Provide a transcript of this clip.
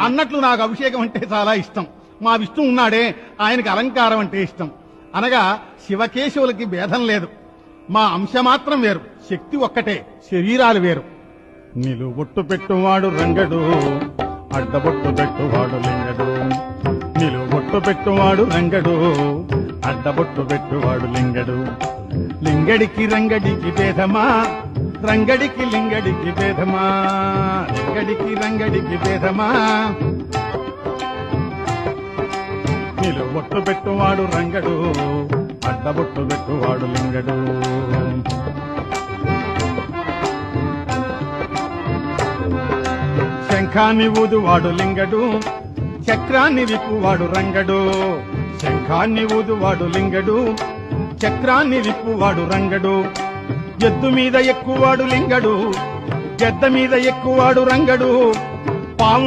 అన్నట్లు నాకు అభిషేకం అంటే చాలా ఇష్టం. మా విష్ణు ఉన్నాడే, ఆయనకి అలంకారం అంటే ఇష్టం. అనగా శివకేశవులకి భేదం లేదు. మా అంశ మాత్రం వేరు, శక్తి ఒక్కటే, శరీరాలు వేరు. నిలువొట్టు పెట్టువాడు రంగడు, అడ్డబొట్టు పెట్టువాడు లింగడు. నిలువొట్టు పెట్టువాడు రంగడు, అడ్డబొట్టు పెట్టువాడు లింగడు. లింగడికి రంగడికి భేదమా, రంగడికి లింగడికి భేదమా, లింగడికి రంగడికి భేదమా. నిలువొట్టు పెట్టువాడు రంగడు, అడ్డబొట్టు పెట్టువాడు లింగడు. శంఖాన్ని ఊదువాడు లింగడు, చక్రాన్ని విప్పువాడు రంగడు. శంఖాన్ని ఊదువాడు లింగడు, చక్రాన్ని విప్పువాడు రంగడు. ఎద్దు మీద ఎక్కువాడు లింగడు, గెద్ద మీద ఎక్కువాడు రంగడు. పాము